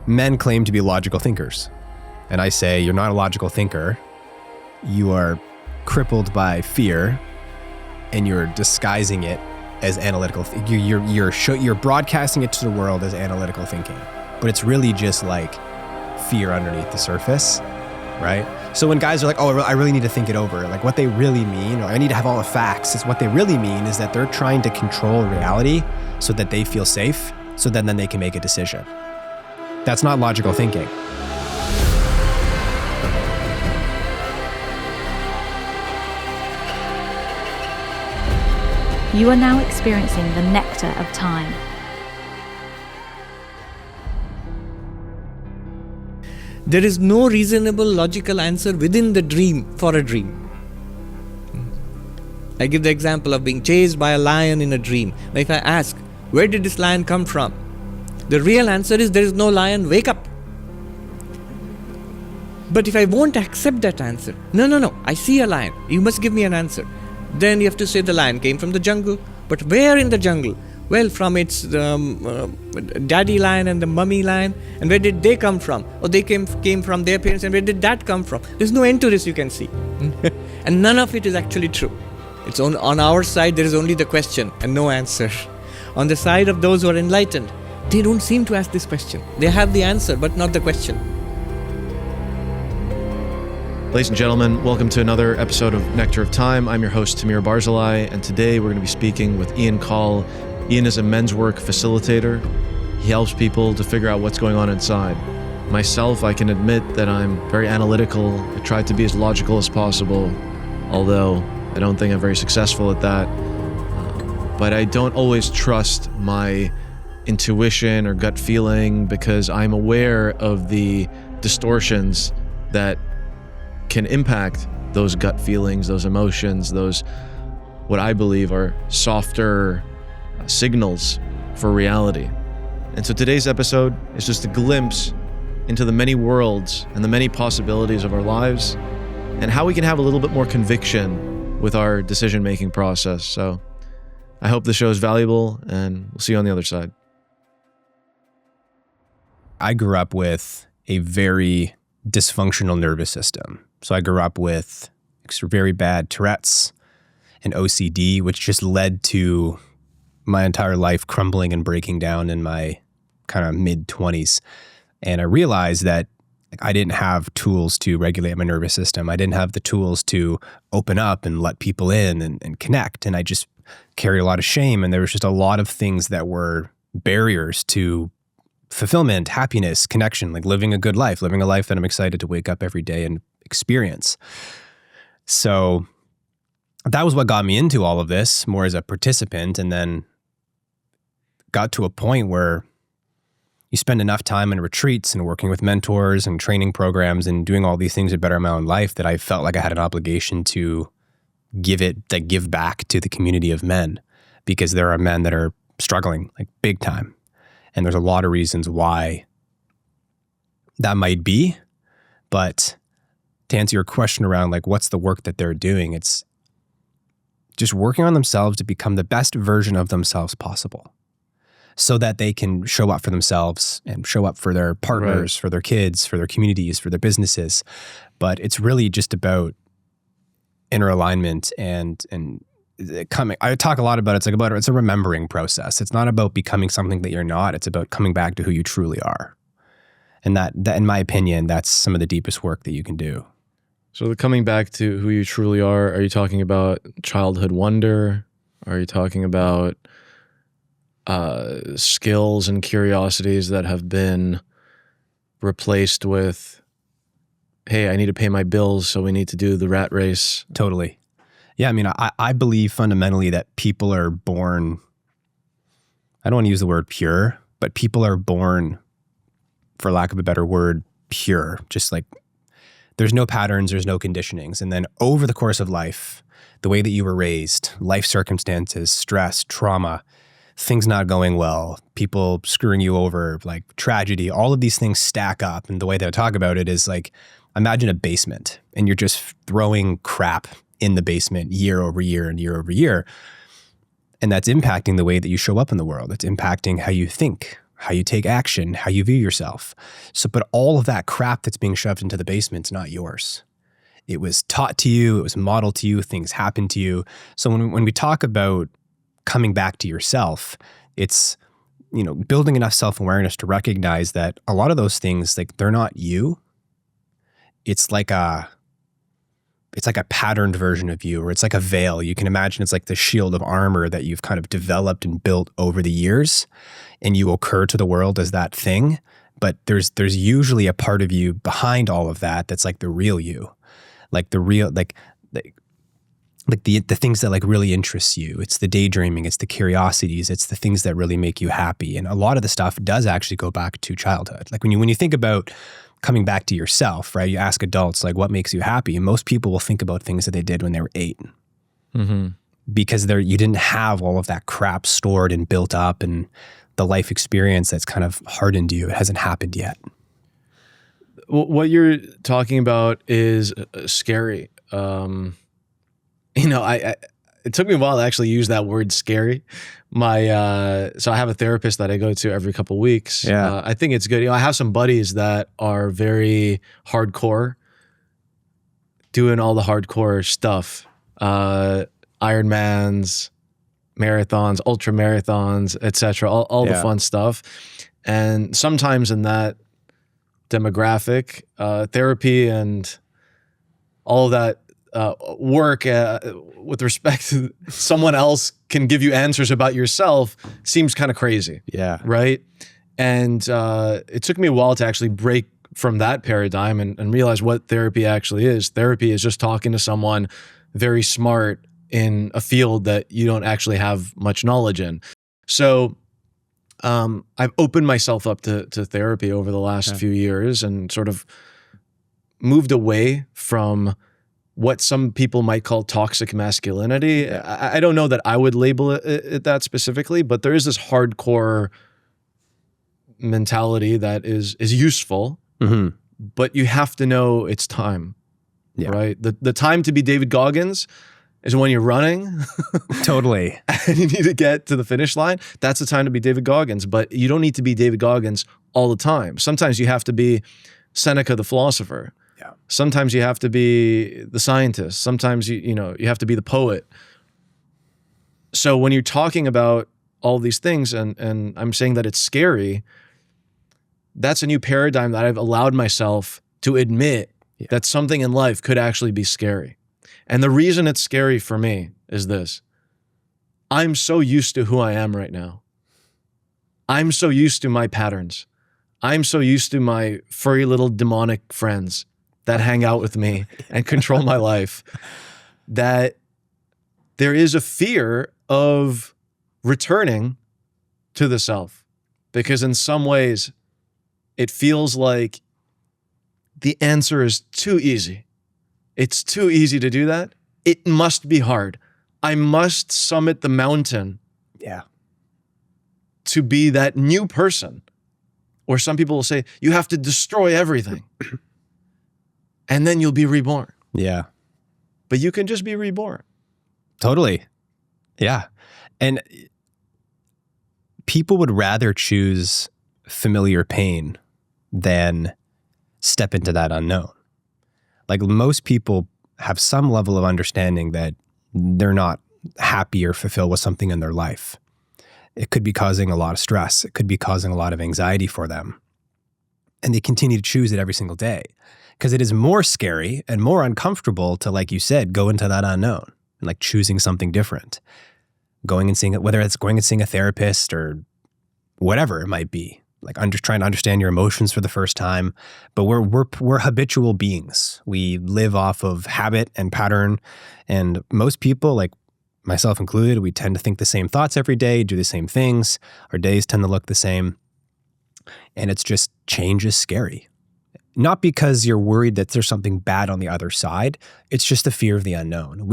men claim to be logical thinkers. And I say, you're not a logical thinker. You are crippled by fear, and you're disguising it as analytical. You're broadcasting it to the world as analytical thinking, but it's really just like fear underneath the surface, right? So when guys are like, oh, I really need to think it over, like what they really mean, or I need to have all the facts, is what they really mean is that they're trying to control reality so that they feel safe, so then they can make a decision. That's not logical thinking. You are now experiencing the nectar of time. There is no reasonable logical answer within the dream for a dream. I give the example of being chased by a lion in a dream. Now if I ask, where did this lion come from? The real answer is there is no lion, wake up. But if I won't accept that answer, no, I see a lion, you must give me an answer. Then you have to say the lion came from the jungle. But where in the jungle? Well, from its daddy lion and the mummy lion. And where did they come from? Oh, they came from their parents. And where did that come from? There's no end to this, you can see. And none of it is actually true. It's on our side, there is only the question and no answer. On the side of those who are enlightened, they don't seem to ask this question. They have the answer, but not the question. Ladies and gentlemen, welcome to another episode of Nectar of Time. I'm your host, Tamir Barzilai, and today we're going to be speaking with Ian Coll. Ian is a men's work facilitator. He helps people to figure out what's going on inside. Myself, I can admit that I'm very analytical. I try to be as logical as possible, although I don't think I'm very successful at that. But I don't always trust my intuition or gut feeling because I'm aware of the distortions that can impact those gut feelings, those emotions, those what I believe are softer signals for reality. And so today's episode is just a glimpse into the many worlds and the many possibilities of our lives and how we can have a little bit more conviction with our decision-making process. So I hope the show is valuable, and we'll see you on the other side. I grew up with a very dysfunctional nervous system. So I grew up with very bad Tourette's and OCD, which just led to my entire life crumbling and breaking down in my kind of mid-20s. And I realized that I didn't have tools to regulate my nervous system. I didn't have the tools to open up and let people in and connect. And I just carried a lot of shame. And there was just a lot of things that were barriers to fulfillment, happiness, connection, like living a good life, living a life that I'm excited to wake up every day and experience. So that was what got me into all of this, more as a participant, and then got to a point where you spend enough time in retreats and working with mentors and training programs and doing all these things to better my own life that I felt like I had an obligation to give back to the community of men, because there are men that are struggling like big time. And there's a lot of reasons why that might be, but to answer your question around like what's the work that they're doing, it's just working on themselves to become the best version of themselves possible so that they can show up for themselves and show up for their partners, right, for their kids, for their communities, for their businesses. But it's really just about inner alignment and coming. I talk a lot about it's a remembering process. It's not about becoming something that you're not. It's about coming back to who you truly are. And that in my opinion, that's some of the deepest work that you can do. So coming back to who you truly are you talking about childhood wonder? Are you talking about skills and curiosities that have been replaced with, hey, I need to pay my bills, so we need to do the rat race? Totally. Yeah, I mean, I believe fundamentally that people are born, I don't want to use the word pure, but people are born, for lack of a better word, pure. Just like there's no patterns, there's no conditionings. And then over the course of life, the way that you were raised, life circumstances, stress, trauma, things not going well, people screwing you over, like tragedy, all of these things stack up. And the way that I talk about it is like, imagine a basement and you're just throwing crap in the basement year over year and year over year. And that's impacting the way that you show up in the world. It's impacting how you think, how you take action, how you view yourself. So, but all of that crap that's being shoved into the basement's not yours. It was taught to you, it was modeled to you, things happened to you. So when we talk about coming back to yourself, it's, building enough self-awareness to recognize that a lot of those things, like, they're not you. It's like a patterned version of you, or it's like a veil. You can imagine it's like the shield of armor that you've kind of developed and built over the years, and you occur to the world as that thing. But there's usually a part of you behind all of that that's like the real you, like the real, like the things that like really interests you. It's the daydreaming, it's the curiosities, it's the things that really make you happy. And a lot of the stuff does actually go back to childhood. Like when you think about coming back to yourself, right? You ask adults, like, what makes you happy? And most people will think about things that they did when they were 8. Mm-hmm. Because you didn't have all of that crap stored and built up, and the life experience that's kind of hardened you. It hasn't happened yet. What you're talking about is scary. It took me a while to actually use that word scary. So I have a therapist that I go to every couple of weeks. Yeah. I think it's good. I have some buddies that are very hardcore, doing all the hardcore stuff. Ironmans, marathons, ultra marathons, etc. All the fun stuff. And sometimes in that demographic, therapy and all of that work with respect to someone else can give you answers about yourself seems kind of crazy. Yeah. Right? And it took me a while to actually break from that paradigm and realize what therapy actually is. Therapy is just talking to someone very smart in a field that you don't actually have much knowledge in. So I've opened myself up to therapy over the last few years and sort of moved away from what some people might call toxic masculinity. I don't know that I would label it that specifically, but there is this hardcore mentality that is useful, but you have to know it's time, right? The time to be David Goggins is when you're running. Totally. And you need to get to the finish line. That's the time to be David Goggins, but you don't need to be David Goggins all the time. Sometimes you have to be Seneca the philosopher. Yeah. Sometimes you have to be the scientist. Sometimes you have to be the poet. So when you're talking about all these things and I'm saying that it's scary, that's a new paradigm that I've allowed myself to admit that something in life could actually be scary. And the reason it's scary for me is this. I'm so used to who I am right now. I'm so used to my patterns. I'm so used to my furry little demonic friends that hang out with me and control my life, that there is a fear of returning to the self. Because in some ways, it feels like the answer is too easy. It's too easy to do that. It must be hard. I must summit the mountain to be that new person. Or some people will say, you have to destroy everything. And then you'll be reborn. Yeah. But you can just be reborn. Totally. Yeah. And people would rather choose familiar pain than step into that unknown. Like most people have some level of understanding that they're not happy or fulfilled with something in their life. It could be causing a lot of stress. It could be causing a lot of anxiety for them. And they continue to choose it every single day because it is more scary and more uncomfortable to, like you said, go into that unknown and like choosing something different. Going and seeing it, whether it's going and seeing a therapist or whatever it might be. Like trying to understand your emotions for the first time, but we're habitual beings. We live off of habit and pattern, and most people, like myself included, we tend to think the same thoughts every day, do the same things. Our days tend to look the same, and it's just change is scary. Not because you're worried that there's something bad on the other side. It's just the fear of the unknown.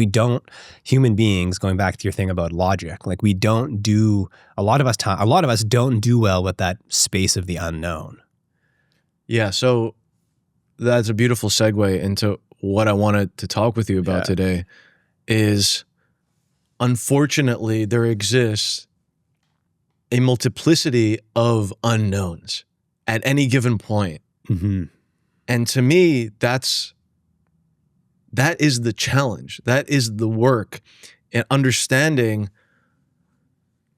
Human beings, going back to your thing about logic, like a lot of us don't do well with that space of the unknown. Yeah, so that's a beautiful segue into what I wanted to talk with you about today is, unfortunately, there exists a multiplicity of unknowns at any given point. Mm-hmm. And to me, that is the challenge. That is the work in understanding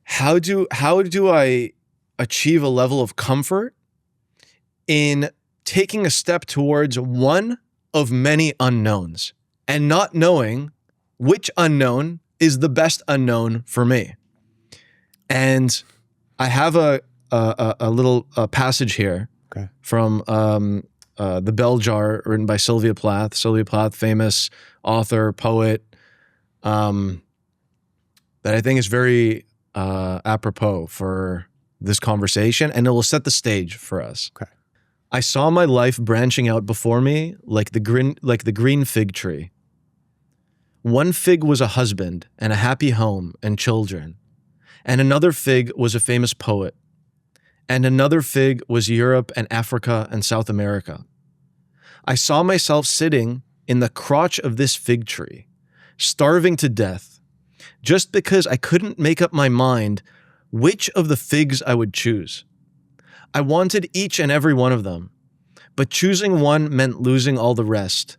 how do I achieve a level of comfort in taking a step towards one of many unknowns and not knowing which unknown is the best unknown for me. And I have a little passage here from The Bell Jar, written by Sylvia Plath. Sylvia Plath, famous author, poet, that I think is very apropos for this conversation, and it will set the stage for us. Okay. I saw my life branching out before me like the green fig tree. One fig was a husband and a happy home and children, and another fig was a famous poet, and another fig was Europe and Africa and South America. I saw myself sitting in the crotch of this fig tree, starving to death, just because I couldn't make up my mind which of the figs I would choose. I wanted each and every one of them, but choosing one meant losing all the rest.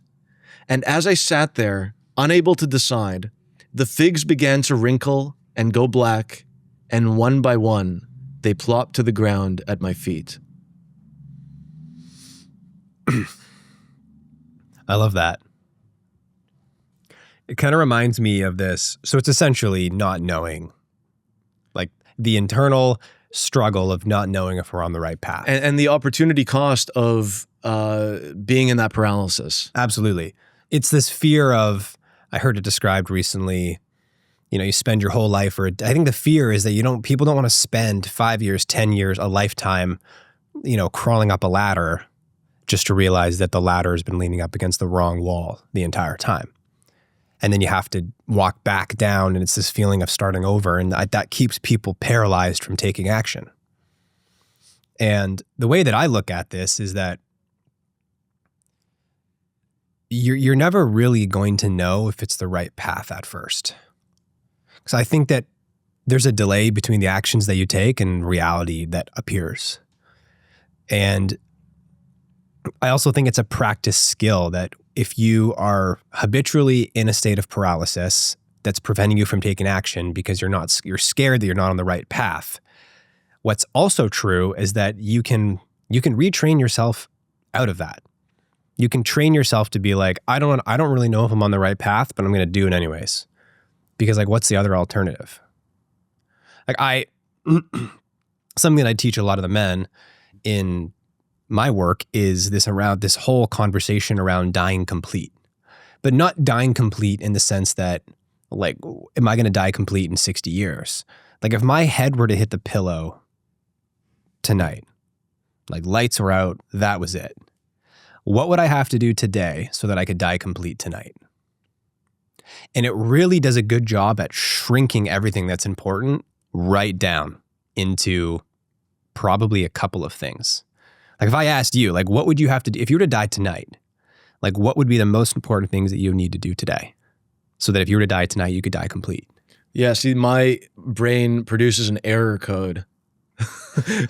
And as I sat there, unable to decide, the figs began to wrinkle and go black, and one by one, they plopped to the ground at my feet. I love that. It kind of reminds me of this. So it's essentially not knowing, like the internal struggle of not knowing if we're on the right path. And the opportunity cost of being in that paralysis. Absolutely. It's this fear of, I heard it described recently, you spend your whole life, or I think the fear is that people don't want to spend 5 years, 10 years, a lifetime, crawling up a ladder just to realize that the ladder has been leaning up against the wrong wall the entire time. And then you have to walk back down, and it's this feeling of starting over, and that keeps people paralyzed from taking action. And the way that I look at this is that you're never really going to know if it's the right path at first. Because I think that there's a delay between the actions that you take and reality that appears. And I also think it's a practice skill that if you are habitually in a state of paralysis that's preventing you from taking action because you're scared that you're not on the right path. What's also true is that you can retrain yourself out of that. You can train yourself to be like, I don't really know if I'm on the right path, but I'm going to do it anyways. Because what's the other alternative? Something that I teach a lot of the men in my work is this whole conversation around dying complete, but not dying complete in the sense that am I going to die complete in 60 years? If my head were to hit the pillow tonight, lights were out, that was it. What would I have to do today so that I could die complete tonight? And it really does a good job at shrinking everything that's important right down into probably a couple of things. If I asked you, what would you have to do if you were to die tonight? What would be the most important things that you need to do today so that if you were to die tonight, you could die complete? Yeah, see, my brain produces an error code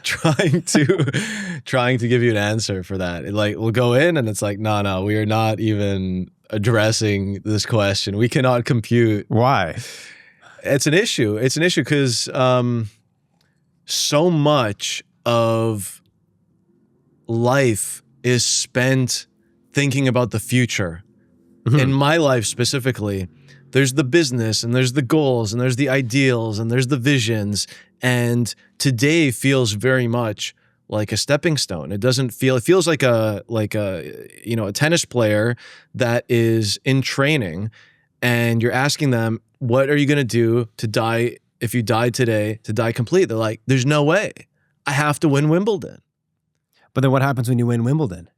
trying to give you an answer for that. We'll go in and it's no, we are not even addressing this question. We cannot compute. Why? It's an issue. It's an issue because so much of life is spent thinking about the future. Mm-hmm. In my life specifically, there's the business and there's the goals and there's the ideals and there's the visions. And today feels very much like a stepping stone. It feels like a tennis player that is in training and you're asking them, what are you going to do to die if you die today, to die complete? They're like, there's no way. I have to win Wimbledon. But then what happens when you win Wimbledon?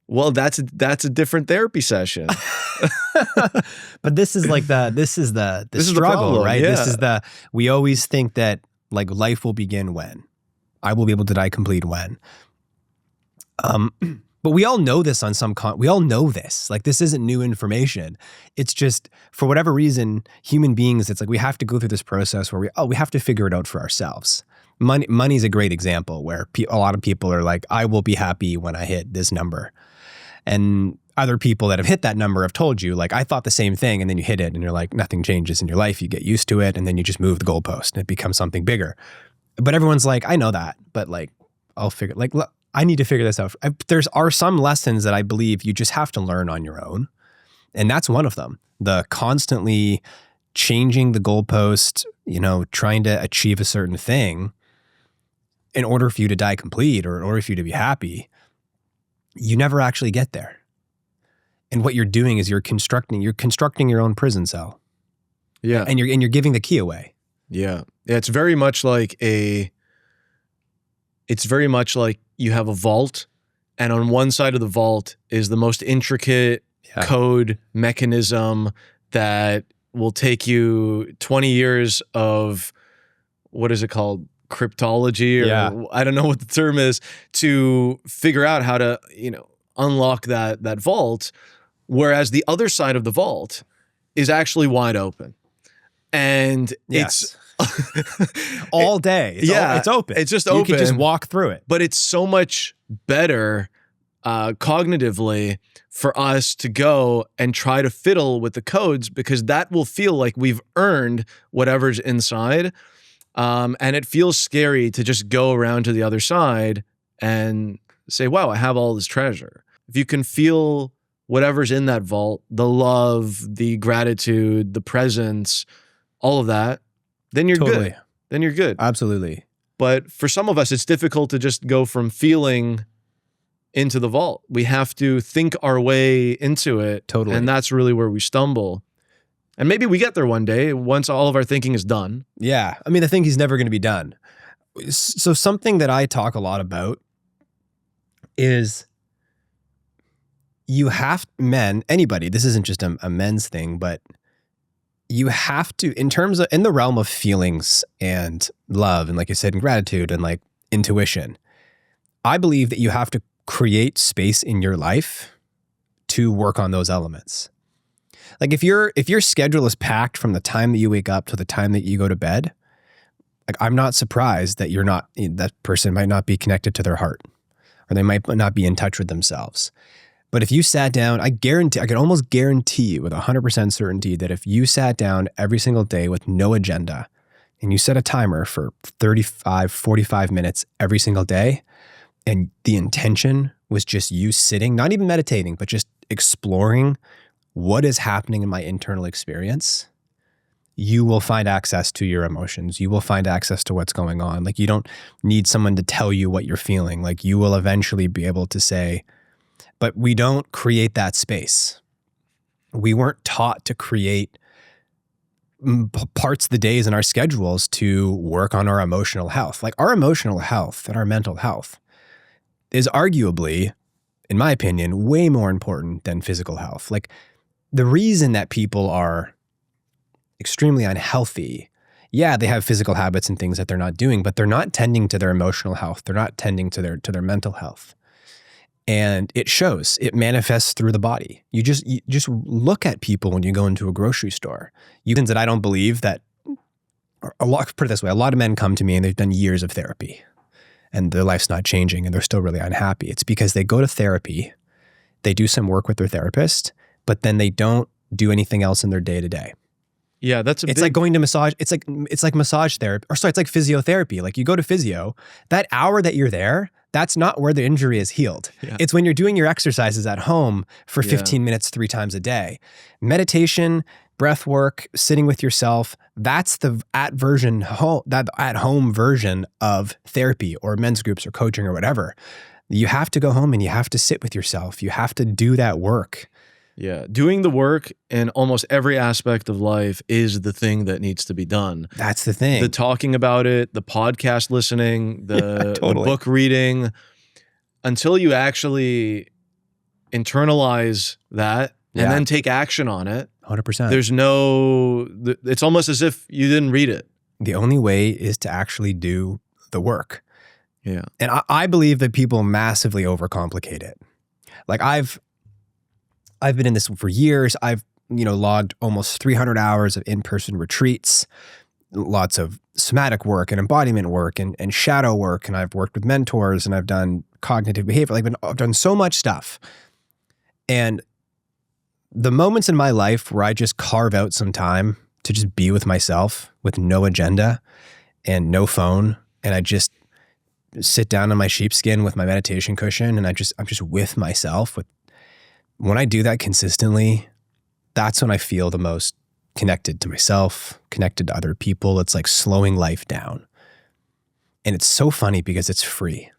Well, that's a different therapy session. But this is the struggle, problem, right? Yeah. We always think that life will begin when. I will be able to die complete when. But we all know this we all know this. This isn't new information. It's just, for whatever reason, human beings, it's we have to go through this process where we have to figure it out for ourselves. Money's a great example where a lot of people are like, I will be happy when I hit this number. And other people that have hit that number have told you, like, I thought the same thing, and then you hit it and you're like, nothing changes in your life. You get used to it, and then you just move the goalpost and it becomes something bigger. But everyone's like, I know that, but like, I need to figure this out. There are some lessons that I believe you just have to learn on your own. And that's one of them. The constantly changing the goalpost, trying to achieve a certain thing in order for you to die complete or in order for you to be happy, you never actually get there. And what you're doing is you're constructing your own prison cell. Yeah. And you're giving the key away. Yeah. It's very much like you have a vault, and on one side of the vault is the most intricate code mechanism that will take you 20 years of, what is it called? Cryptology, or I don't know what the term is, to figure out how to, unlock that vault. Whereas the other side of the vault is actually wide open. And it's all day. It's open. It's just open. You can just walk through it. But it's so much better cognitively for us to go and try to fiddle with the codes, because that will feel like we've earned whatever's inside. And it feels scary to just go around to the other side and say, wow, I have all this treasure. If you can feel whatever's in that vault, the love, the gratitude, the presence, all of that, then you're good. Then you're good. Absolutely. But for some of us, it's difficult to just go from feeling into the vault. We have to think our way into it. Totally. And that's really where we stumble. And maybe we get there one day once all of our thinking is done. Yeah. I mean, the thing is never going to be done. So something that I talk a lot about is anybody, this isn't just a men's thing, but you have to, in the realm of feelings and love, and like I said, and gratitude and like intuition, I believe that you have to create space in your life to work on those elements. Like if your schedule is packed from the time that you wake up to the time that you go to bed, like I'm not surprised that that person might not be connected to their heart, or they might not be in touch with themselves. But if you sat down, I can almost guarantee you with 100% certainty that if you sat down every single day with no agenda and you set a timer for 35, 45 minutes every single day, and the intention was just you sitting, not even meditating, but just exploring what is happening in my internal experience, you will find access to your emotions. You will find access to what's going on. Like you don't need someone to tell you what you're feeling. Like you will eventually be able to say, but we don't create that space. We weren't taught to create parts of the days in our schedules to work on our emotional health. Like our emotional health and our mental health is arguably, in my opinion, way more important than physical health. Like the reason that people are extremely unhealthy, they have physical habits and things that they're not doing, but they're not tending to their emotional health. They're not tending to their mental health. And it shows, it manifests through the body. You just look at people when you go into a grocery store. Things that I don't believe that, put it this way, a lot of men come to me and they've done years of therapy and their life's not changing and they're still really unhappy. It's because they go to therapy, they do some work with their therapist, but then they don't do anything else in their day to day. Yeah, it's like going to massage. It's like massage therapy, it's like physiotherapy. Like you go to physio, that hour that you're there, that's not where the injury is healed. Yeah. It's when you're doing your exercises at home for 15 minutes 3 times a day. Meditation, breath work, sitting with yourself, that's the at-home version of therapy or men's groups or coaching or whatever. You have to go home and you have to sit with yourself. You have to do that work. Yeah. Doing the work in almost every aspect of life is the thing that needs to be done. That's the thing. The talking about it, the podcast listening, the book reading, until you actually internalize that and then take action on it. 100%. It's almost as if you didn't read it. The only way is to actually do the work. Yeah. And I believe that people massively overcomplicate it. Like I've been in this for years. I've, logged almost 300 hours of in-person retreats, lots of somatic work and embodiment work and shadow work. And I've worked with mentors and I've done cognitive behavior. I've done so much stuff. And the moments in my life where I just carve out some time to just be with myself with no agenda and no phone, and I just sit down on my sheepskin with my meditation cushion, and I'm just with myself. When I do that consistently, that's when I feel the most connected to myself, connected to other people. It's like slowing life down. And it's so funny because it's free.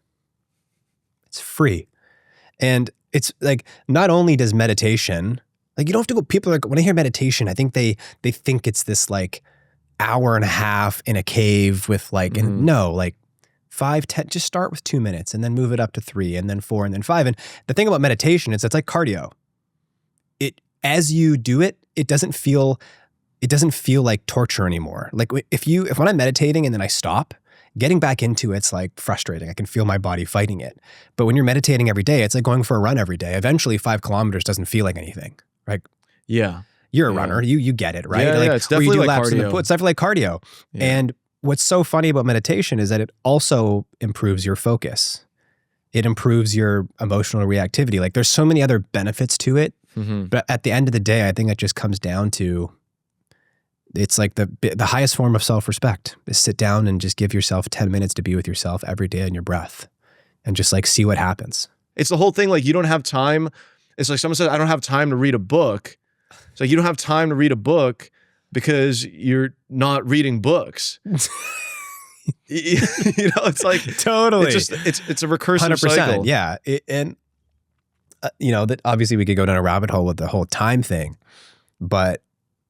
It's free. And it's like, not only does meditation, like you don't have to go, people are like, when I hear meditation, I think they think it's this like hour and a half in a cave with like, and no, like 5, 10, just start with 2 minutes and then move it up to 3 and then 4 and then 5. And the thing about meditation is it's like cardio. As you do it, it doesn't feel like torture anymore. Like when I'm meditating and then I stop, getting back into it's like frustrating. I can feel my body fighting it. But when you're meditating every day, it's like going for a run every day. Eventually 5 kilometers doesn't feel like anything, right? Yeah. You're a runner. You get it, right? Yeah, like, it's definitely like cardio. It's definitely like cardio. Yeah. And what's so funny about meditation is that it also improves your focus. It improves your emotional reactivity. Like there's so many other benefits to it. But at the end of the day, I think it just comes down to, it's like the highest form of self-respect is sit down and just give yourself 10 minutes to be with yourself every day on your breath and just like see what happens. It's the whole thing. Like you don't have time. It's like someone said, I don't have time to read a book. It's like you don't have time to read a book because you're not reading books. You know, it's like totally. It's a recursive 100%, cycle. Yeah. You know, that obviously we could go down a rabbit hole with the whole time thing, but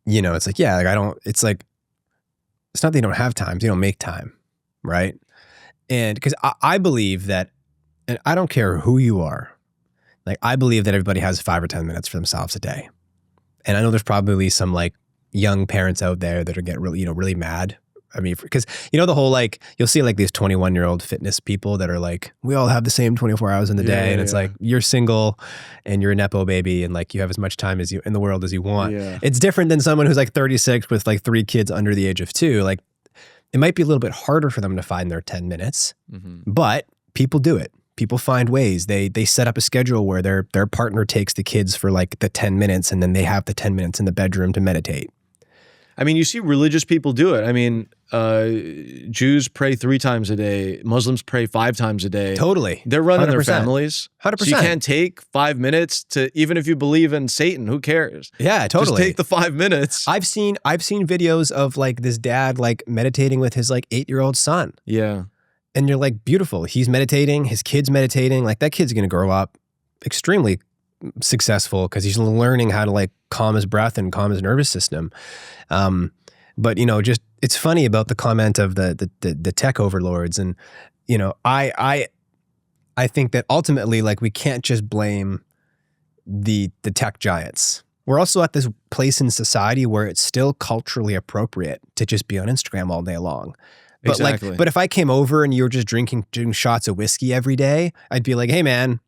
you know, it's like, yeah, like it's like, it's not that you don't have time, you don't make time. Right. And because I believe that, and I don't care who you are, like I believe that everybody has 5 or 10 minutes for themselves a day. And I know there's probably some like young parents out there that are getting really, really mad. I mean, because you know, the whole, like, you'll see like these 21-year-old fitness people that are like, we all have the same 24 hours in the day. And it's like, you're single and you're a Nepo baby and like you have as much time as you in the world as you want. Yeah. It's different than someone who's like 36 with like 3 kids under the age of 2. Like it might be a little bit harder for them to find their 10 minutes, but people do it. People find ways. They set up a schedule where their partner takes the kids for like the 10 minutes and then they have the 10 minutes in the bedroom to meditate. I mean, you see religious people do it. I mean, Jews pray 3 times a day. Muslims pray 5 times a day. Totally. They're running 100%. Their families. 100%. So you can't take 5 minutes to, even if you believe in Satan, who cares? Yeah, totally. Just take the 5 minutes. I've seen videos of like this dad like meditating with his like 8-year-old son. Yeah. And you're like, beautiful. He's meditating. His kid's meditating. Like that kid's going to grow up extremely successful because he's learning how to like calm his breath and calm his nervous system. But you know, just it's funny about the comment of the tech overlords, and you know, I think that ultimately, like, we can't just blame the tech giants. We're also at this place in society where it's still culturally appropriate to just be on Instagram all day long. But exactly. But if I came over and you were just drinking shots of whiskey every day, I'd be like, hey man,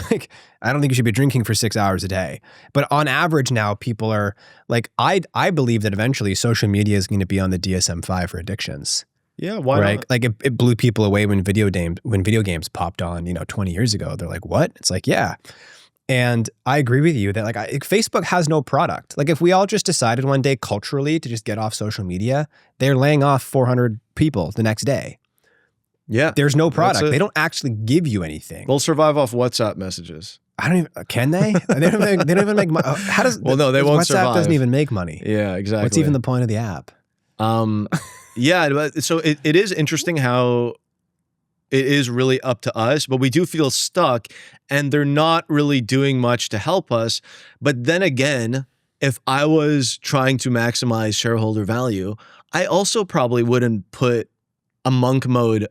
like, I don't think you should be drinking for 6 hours a day. But on average now, people are like, I believe that eventually social media is going to be on the DSM-5 for addictions. Yeah, why not? Like it blew people away when video games popped on, 20 years ago. They're like, what? It's like, yeah. And I agree with you that like Facebook has no product. Like if we all just decided one day culturally to just get off social media, they're laying off 400 people the next day. Yeah. There's no product. They don't actually give you anything. They'll survive off WhatsApp messages. I don't even, can they? They don't even make money. How does, well, no, they won't survive. WhatsApp doesn't even make money. Yeah, exactly. What's even the point of the app? Yeah, but so it is interesting how it is really up to us, but we do feel stuck and they're not really doing much to help us. But then again, if I was trying to maximize shareholder value, I also probably wouldn't put a monk mode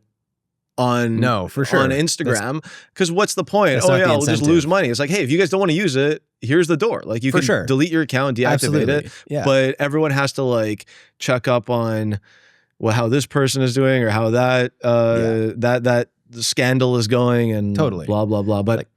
on for sure on Instagram, because what's the point? Oh yeah, we'll just lose money. It's like, hey, if you guys don't want to use it, here's the door. Like you can delete your account, deactivate it. Yeah. But everyone has to like check up on how this person is doing or how that that scandal is going and totally blah blah blah. But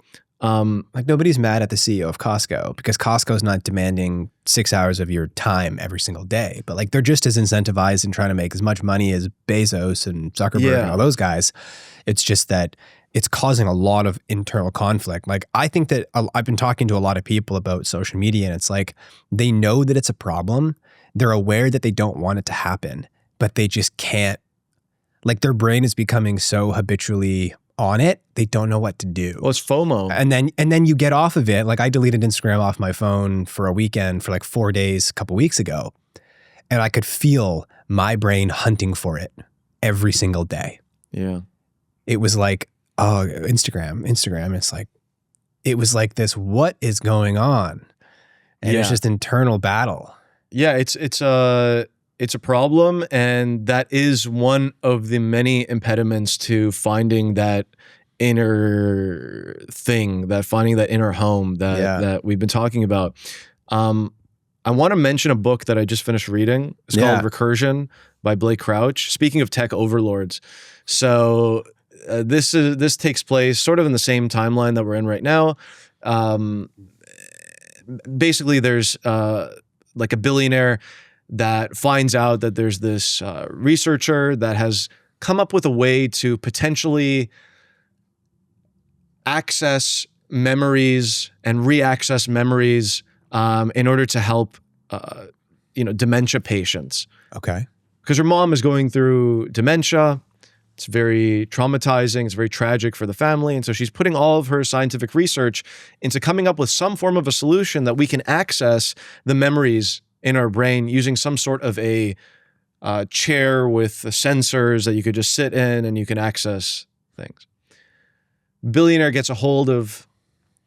Like nobody's mad at the CEO of Costco because Costco's not demanding 6 hours of your time every single day. But like they're just as incentivized in trying to make as much money as Bezos and Zuckerberg and all those guys. It's just that it's causing a lot of internal conflict. Like I think that I've been talking to a lot of people about social media, and it's like they know that it's a problem. They're aware that they don't want it to happen, but they just can't. Like their brain is becoming so habitually on it, they don't know what to do. Well, it's FOMO. And then you get off of it. Like I deleted Instagram off my phone for a weekend for like 4 days a couple weeks ago. And I could feel my brain hunting for it every single day. Yeah. It was like, oh, Instagram. It's like, it was like this, what is going on? And it's just internal battle. Yeah, it's a problem, and that is one of the many impediments to finding that inner thing, finding that inner home that we've been talking about. I want to mention a book that I just finished reading. It's called Recursion by Blake Crouch. Speaking of tech overlords, so this takes place sort of in the same timeline that we're in right now. Basically, there's like a billionaire that finds out that there's this researcher that has come up with a way to potentially access memories and re-access memories in order to help, dementia patients. Okay. Because her mom is going through dementia. It's very traumatizing. It's very tragic for the family. And so she's putting all of her scientific research into coming up with some form of a solution that we can access the memories in our brain using some sort of a chair with sensors that you could just sit in and you can access things. Billionaire gets a hold of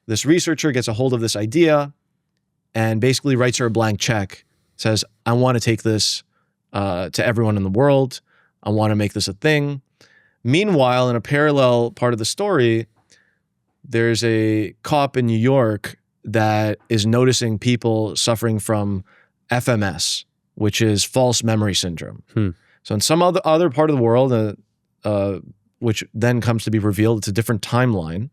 this researcher, gets a hold of this idea, and basically writes her a blank check. Says, I want to take this to everyone in the world. I want to make this a thing. Meanwhile, in a parallel part of the story, there's a cop in New York that is noticing people suffering from FMS, which is false memory syndrome. So in some other part of the world, which then comes to be revealed, it's a different timeline,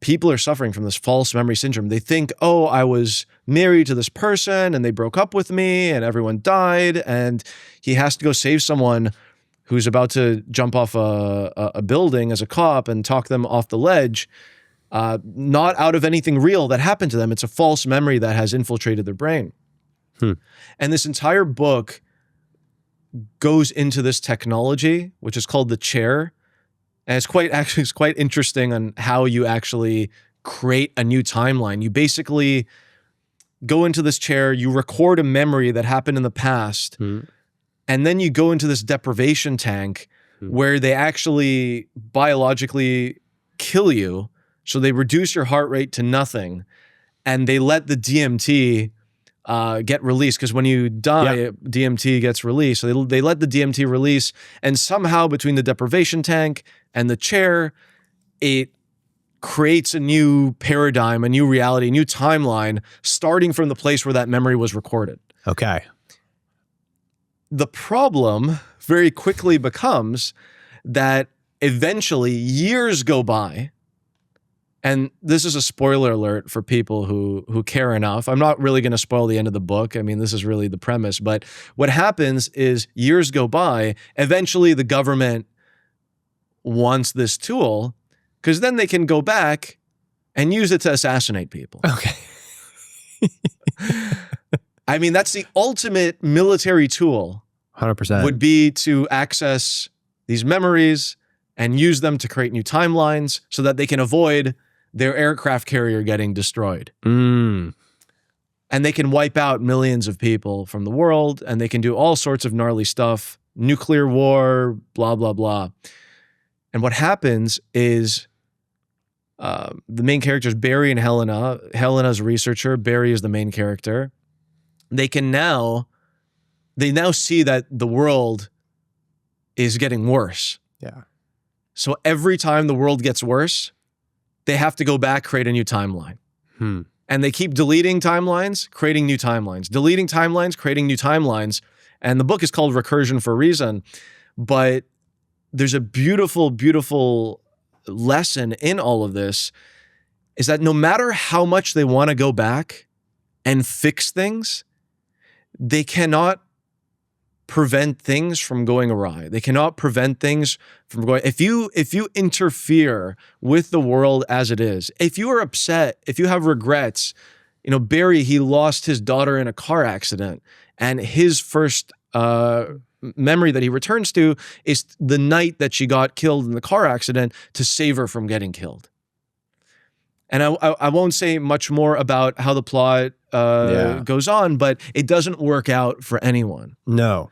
people are suffering from this false memory syndrome. They think, oh, I was married to this person and they broke up with me and everyone died, and he has to go save someone who's about to jump off a building as a cop and talk them off the ledge, not out of anything real that happened to them. It's a false memory that has infiltrated their brain. And this entire book goes into this technology, which is called the chair. And it's quite interesting on how you actually create a new timeline. You basically go into this chair, you record a memory that happened in the past, and then you go into this deprivation tank where they actually biologically kill you. So they reduce your heart rate to nothing, and they let the DMT get released, because when you die, DMT gets released. So they let the DMT release, and somehow between the deprivation tank and the chair, it creates a new paradigm, a new reality, a new timeline, starting from the place where that memory was recorded. Okay. The problem very quickly becomes that eventually years go by. And this is a spoiler alert for people who care enough. I'm not really going to spoil the end of the book. I mean, this is really the premise. But what happens is years go by. Eventually, the government wants this tool because then they can go back and use it to assassinate people. Okay. I mean, that's the ultimate military tool. 100%. Would be to access these memories and use them to create new timelines so that they can avoid their aircraft carrier getting destroyed. And they can wipe out millions of people from the world, and they can do all sorts of gnarly stuff, nuclear war, blah, blah, blah. And what happens is the main characters, Barry and Helena. Helena's a researcher. Barry is the main character. They now see that the world is getting worse. Yeah. So every time the world gets worse, they have to go back, create a new timeline. And they keep deleting timelines, creating new timelines, deleting timelines, creating new timelines. And the book is called Recursion for a reason. But there's a beautiful, beautiful lesson in all of this. is that no matter how much they want to go back and fix things, they cannot prevent things from going awry. They cannot prevent things from going. If you interfere with the world as it is, if you are upset, if you have regrets, Barry, he lost his daughter in a car accident, and his first memory that he returns to is the night that she got killed in the car accident to save her from getting killed. And I won't say much more about how the plot goes on, but it doesn't work out for anyone. No.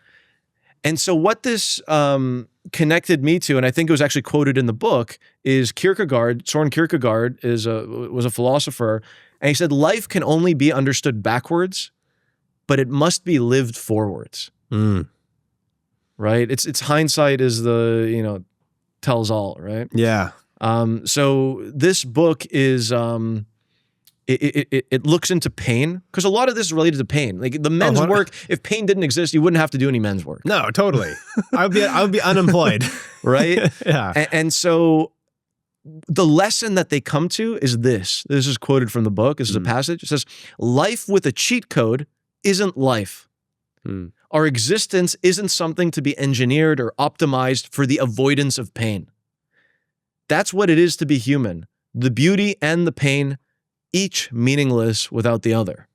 And so what this connected me to, and I think it was actually quoted in the book, is Kierkegaard. Soren Kierkegaard was a philosopher, and he said, life can only be understood backwards, but it must be lived forwards. Right? It's hindsight is the, tells all, right? Yeah. So this book is it looks into pain, because a lot of this is related to pain. Like the men's work, if pain didn't exist, you wouldn't have to do any men's work. No, totally. I would be unemployed. Right? Yeah. And so the lesson that they come to is this. This is quoted from the book. This is a passage. It says, life with a cheat code isn't life. Our existence isn't something to be engineered or optimized for the avoidance of pain. That's what it is to be human. The beauty and the pain, each meaningless without the other.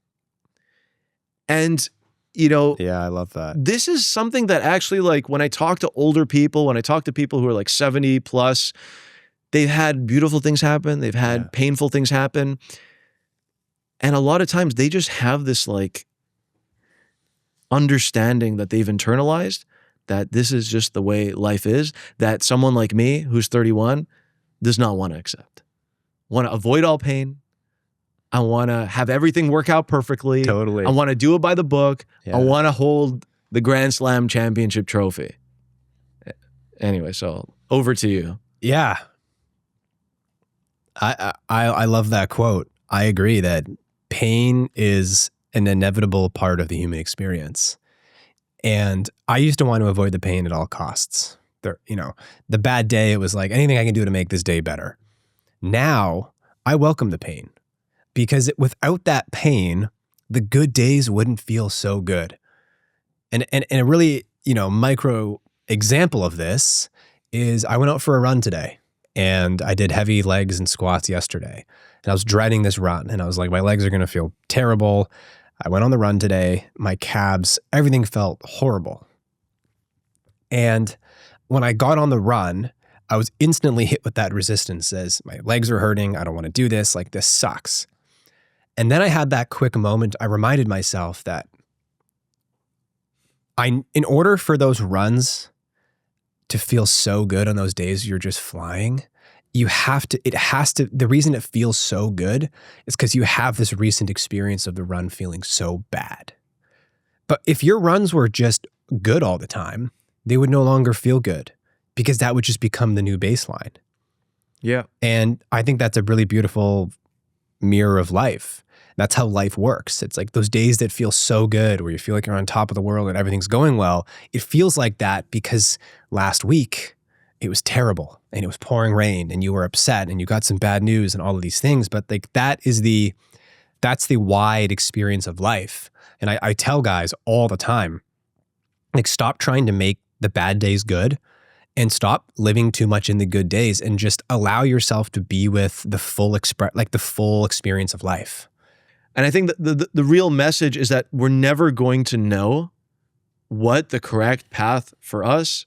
And, yeah, I love that. This is something that actually, like, when I talk to older people, when I talk to people who are like 70 plus, they've had beautiful things happen. They've had painful things happen. And a lot of times they just have this like understanding that they've internalized that this is just the way life is, that someone like me who's 31 does not want to accept. Want to avoid all pain. I want to have everything work out perfectly. Totally. I want to do it by the book. Yeah. I want to hold the Grand Slam championship trophy. Anyway, so over to you. Yeah. I love that quote. I agree that pain is an inevitable part of the human experience. And I used to want to avoid the pain at all costs. The bad day, it was like anything I can do to make this day better. Now I welcome the pain, because without that pain, the good days wouldn't feel so good. And a really, micro example of this is I went out for a run today, and I did heavy legs and squats yesterday. And I was dreading this run, and I was like, my legs are going to feel terrible. I went on the run today, my calves, everything felt horrible. And when I got on the run, I was instantly hit with that resistance as my legs are hurting. I don't want to do this. Like, this sucks. And then I had that quick moment. I reminded myself that in order for those runs to feel so good on those days you're just flying, the reason it feels so good is because you have this recent experience of the run feeling so bad. But if your runs were just good all the time, they would no longer feel good, because that would just become the new baseline. Yeah. And I think that's a really beautiful mirror of life. That's how life works. It's like those days that feel so good, where you feel like you're on top of the world and everything's going well. It feels like that because last week it was terrible and it was pouring rain and you were upset and you got some bad news and all of these things. But like that's the wide experience of life. And I tell guys all the time, like, stop trying to make the bad days good and stop living too much in the good days, and just allow yourself to be with the full experience of life. And I think that the real message is that we're never going to know what the correct path for us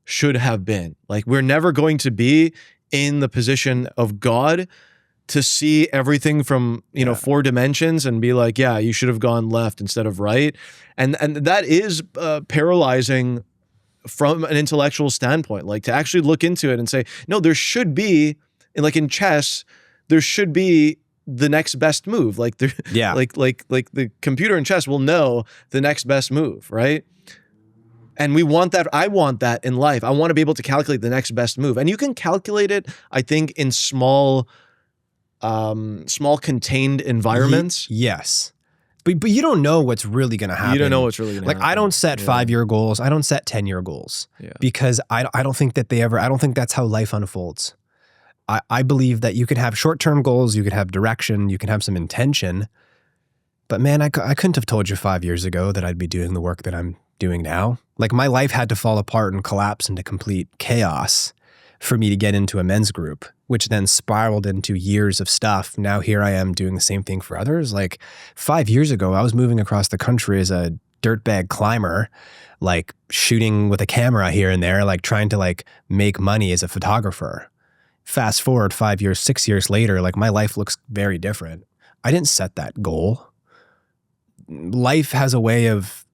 should have been. Like, we're never going to be in the position of God to see everything from, 4 dimensions and be like, yeah, you should have gone left instead of right. And that is paralyzing from an intellectual standpoint, like to actually look into it and say, no, there should be, like in chess, there should be the next best move. Like there, yeah, like the computer in chess will know the next best move, right? And we want that. I want that in life. I want to be able to calculate the next best move. And you can calculate it, I think, in small contained environments. Yes. But you don't know what's really going to happen. You don't know what's really going to happen. Like, I don't set 5-year goals. I don't set 10-year goals because I don't think that's how life unfolds. I believe that you could have short-term goals, you could have direction, you can have some intention. But man, I couldn't have told you 5 years ago that I'd be doing the work that I'm doing now. Like my life had to fall apart and collapse into complete chaos for me to get into a men's group, which then spiraled into years of stuff. Now here I am doing the same thing for others. Like 5 years ago, I was moving across the country as a dirtbag climber, like shooting with a camera here and there, like trying to like make money as a photographer. Fast forward 5 years, 6 years later, like my life looks very different. I didn't set that goal. Life has a way of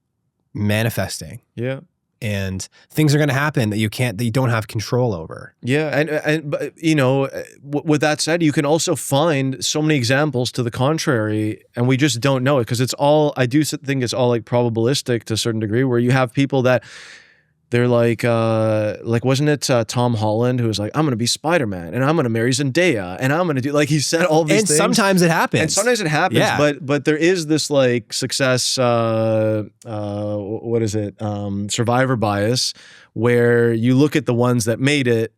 manifesting. Yeah. And things are going to happen that you don't have control over. Yeah. But you know, with that said, you can also find so many examples to the contrary, and we just don't know it because I do think it's all like probabilistic to a certain degree, where you have people that they're like wasn't it Tom Holland who was like, I'm going to be Spider-Man and I'm going to marry Zendaya and I'm going to do, like, he said all these things. And sometimes it happens. And sometimes it happens, yeah. but there is this like success, survivor bias, where you look at the ones that made it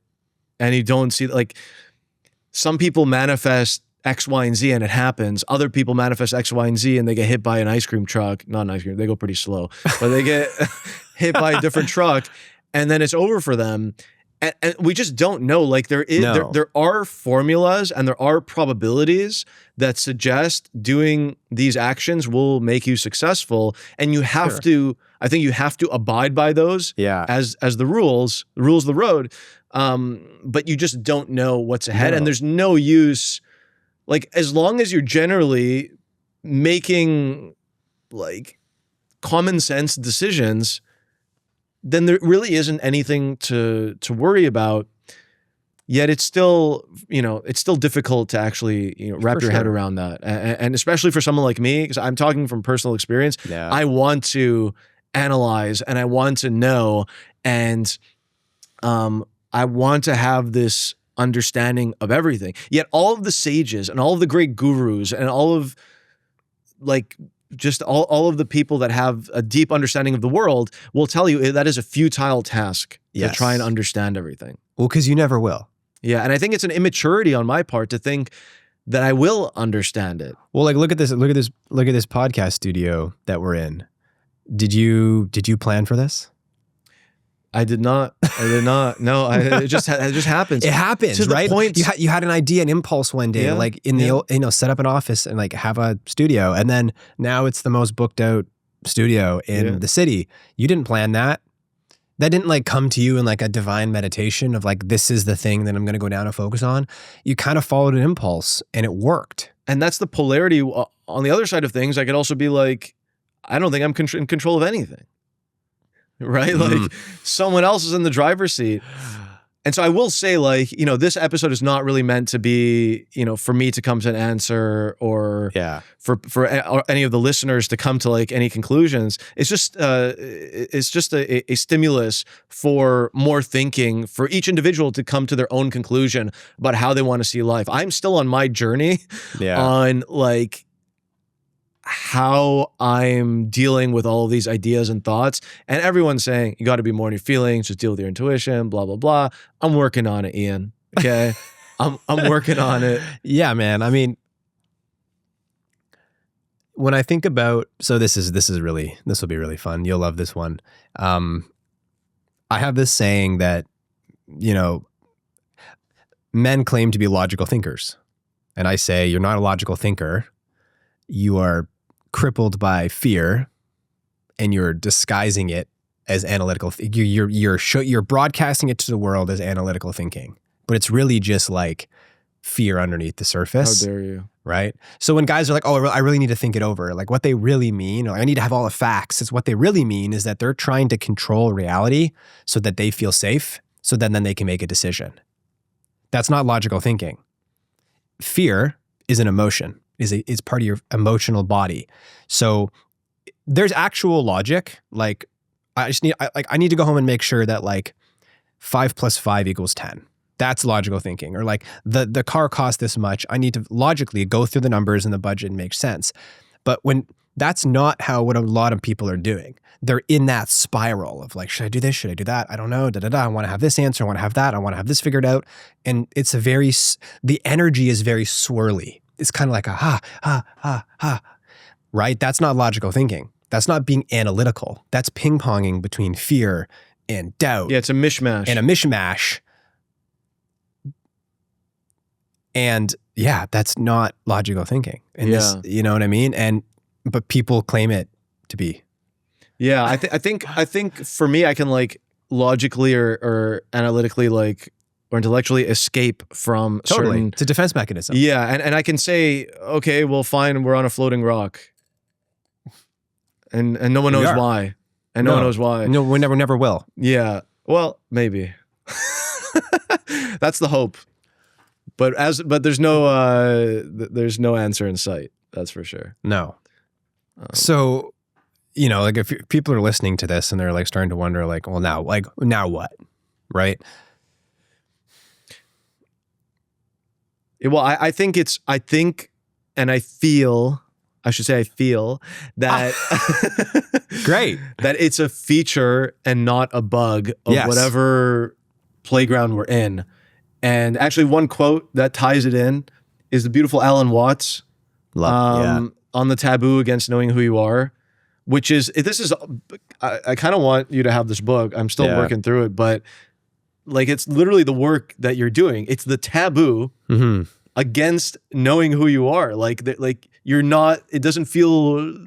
and you don't see, like, some people manifest X, Y, and Z and it happens. Other people manifest X, Y, and Z and they get hit by an ice cream truck. Not an ice cream, they go pretty slow, but they get hit by a different truck and then it's over for them. And we just don't know. Like there are formulas and there are probabilities that suggest doing these actions will make you successful. And you have to, I think you have to abide by those as the rules of the road. But you just don't know what's ahead. And there's no use, like, as long as you're generally making like common sense decisions, then there really isn't anything to worry about. Yet it's still, it's still difficult to actually, wrap your head around that. And especially for someone like me, because I'm talking from personal experience, I want to analyze and I want to know, and I want to have this understanding of everything. Yet all of the sages and all of the great gurus and all of like just all of the people that have a deep understanding of the world will tell you that is a futile task to try and understand everything. Well, because you never will. Yeah, and I think it's an immaturity on my part to think that I will understand it. Well, like look at this podcast studio that we're in. Did you plan for this? I did not. No, it just happens. It happens, to the right? point. You had an idea, an impulse one day, like in the set up an office and like have a studio, and then now it's the most booked out studio in the city. You didn't plan that. That didn't like come to you in like a divine meditation of like, this is the thing that I'm going to go down and focus on. You kind of followed an impulse and it worked. And that's the polarity. On the other side of things, I could also be like, I don't think I'm in control of anything. Right? Like someone else is in the driver's seat. And so I will say, like, this episode is not really meant to be, for me to come to an answer or for any of the listeners to come to like any conclusions. It's just a stimulus for more thinking for each individual to come to their own conclusion about how they want to see life. I'm still on my journey on like how I'm dealing with all of these ideas and thoughts, and everyone's saying you got to be more in your feelings, just deal with your intuition, blah blah blah. I'm working on it, Ian. Okay, I'm working on it. Yeah, man. I mean, when I think about, so this will be really fun. You'll love this one. I have this saying that men claim to be logical thinkers, and I say you're not a logical thinker. You are crippled by fear, and you're disguising it as analytical. You're broadcasting it to the world as analytical thinking, but it's really just like fear underneath the surface. How dare you? Right? So when guys are like, "Oh, I really need to think it over," like what they really mean, or I need to have all the facts. It's what they really mean is that they're trying to control reality so that they feel safe, so then they can make a decision. That's not logical thinking. Fear is an emotion. Is part of your emotional body. So there's actual logic. Like I need to go home and make sure that like 5 + 5 = 10. That's logical thinking. Or like the car costs this much. I need to logically go through the numbers and the budget and make sense. But when That's not what a lot of people are doing. They're in that spiral of like, should I do this? Should I do that? I don't know. I want to have this answer. I want to have that. I want to have this figured out. And it's the energy is very swirly. It's kind of like a right? That's not logical thinking. That's not being analytical. That's ping-ponging between fear and doubt. Yeah, it's a mishmash. And a mishmash. And yeah, that's not logical thinking. And this, you know what I mean? But people claim it to be. Yeah, I think for me, I can like logically or analytically like or intellectually escape from certain. It's a defense mechanism. Yeah, and I can say, okay, well, fine, we're on a floating rock, and no one knows why, and no one knows why. No, we never will. Yeah, well, maybe. That's the hope, but there's no answer in sight. That's for sure. No. So, you know, like if people are listening to this and they're like starting to wonder, like, well, now what, right? Well, I think and I feel that great that it's a feature and not a bug of whatever playground we're in. And actually, one quote that ties it in is the beautiful Alan Watts on the taboo against knowing who you are, which is I kind of want you to have this book. I'm still working through it, but like it's literally the work that you're doing. It's the taboo against knowing who you are. Like you're not. It doesn't feel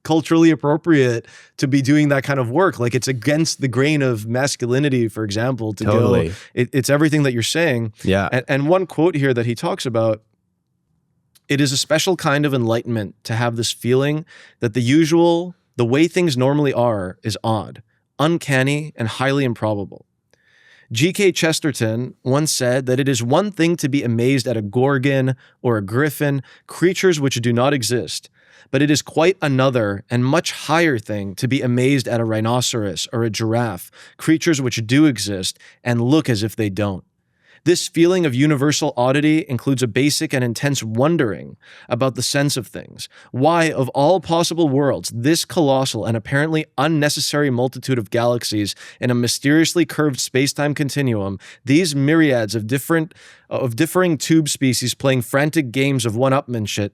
culturally appropriate to be doing that kind of work. Like it's against the grain of masculinity, for example, to go. It's everything that you're saying. Yeah. And one quote here that he talks about. It is a special kind of enlightenment to have this feeling that the way things normally are is odd, uncanny, and highly improbable. G.K. Chesterton once said that it is one thing to be amazed at a gorgon or a griffin, creatures which do not exist, but it is quite another and much higher thing to be amazed at a rhinoceros or a giraffe, creatures which do exist and look as if they don't. This feeling of universal oddity includes a basic and intense wondering about the sense of things. Why, of all possible worlds, this colossal and apparently unnecessary multitude of galaxies in a mysteriously curved space-time continuum, these myriads of differing tube species playing frantic games of one-upmanship,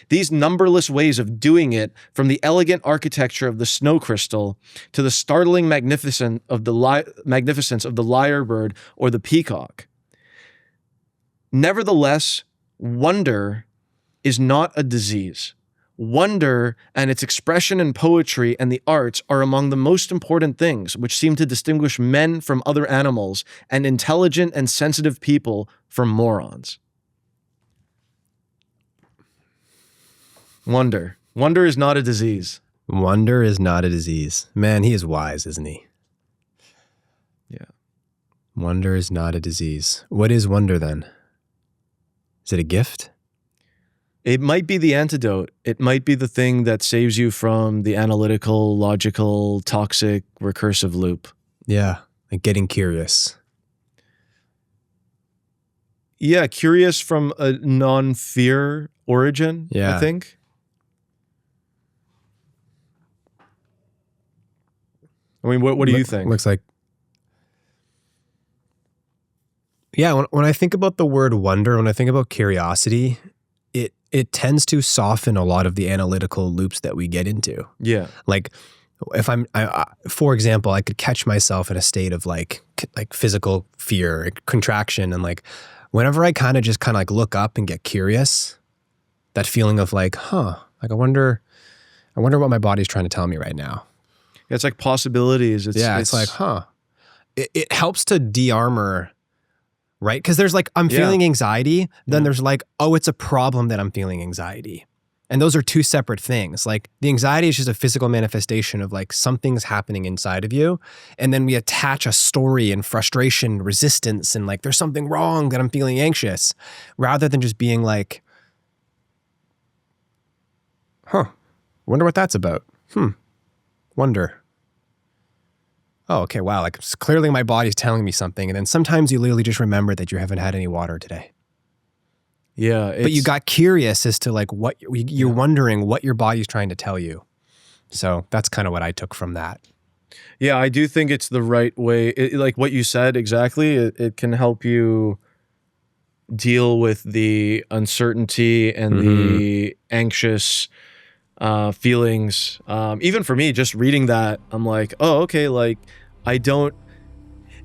these numberless ways of doing it, from the elegant architecture of the snow crystal to the startling magnificence of the lyrebird or the peacock. Nevertheless, wonder is not a disease. Wonder and its expression in poetry and the arts are among the most important things which seem to distinguish men from other animals and intelligent and sensitive people from morons. Wonder. Wonder is not a disease. Wonder is not a disease. Man, he is wise, isn't he? Yeah. Wonder is not a disease. What is wonder then? Is it a gift? It might be the antidote. It might be the thing that saves you from the analytical, logical, toxic, recursive loop. Yeah, like getting curious. Yeah, curious from a non-fear origin, Yeah. I think. I mean, what do you think? Looks like... Yeah, when I think about the word wonder, when I think about curiosity, it tends to soften a lot of the analytical loops that we get into. Yeah. Like if for example, I could catch myself in a state of like physical fear, contraction, and like whenever I kind of like look up and get curious, that feeling of like, like I wonder what my body's trying to tell me right now. It's like possibilities. It's like, It helps to de-armor. Right? Because there's like, I'm feeling anxiety. Then there's like, oh, it's a problem that I'm feeling anxiety. And those are two separate things. Like the anxiety is just a physical manifestation of like something's happening inside of you. And then we attach a story and frustration, resistance, and like there's something wrong that I'm feeling anxious, rather than just being like, wonder what that's about. Wonder. Oh, okay, wow, like clearly my body's telling me something. And then sometimes you literally just remember that you haven't had any water today. Yeah. But you got curious as to like what you're wondering what your body's trying to tell you. So that's kind of what I took from that. Yeah, I do think it's the right way. Like what you said exactly, it can help you deal with the uncertainty and the anxious feelings. Even for me, just reading that, I'm like, oh, okay, like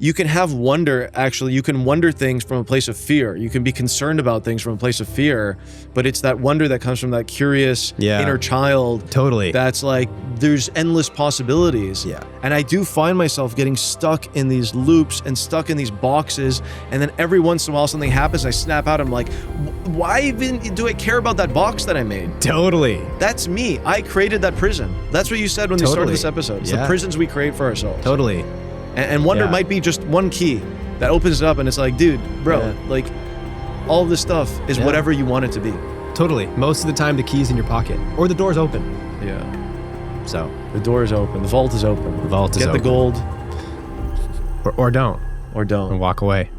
you can have wonder, actually. You can wonder things from a place of fear. You can be concerned about things from a place of fear, but it's that wonder that comes from that curious inner child. Totally. That's like, there's endless possibilities. Yeah. And I do find myself getting stuck in these loops and stuck in these boxes. And then every once in a while something happens, I snap out. I'm like, why even do I care about that box that I made? Totally. That's me. I created that prison. That's what you said when we started this episode. It's the prisons we create for ourselves. Totally. And wonder might be just one key that opens it up, and it's like, dude, bro, like all of this stuff is whatever you want it to be. Totally. Most of the time, the key's in your pocket or the door's open. Yeah. So the door is open. The vault is open. The vault is open. open. Get the gold. Or don't. Or don't. And walk away.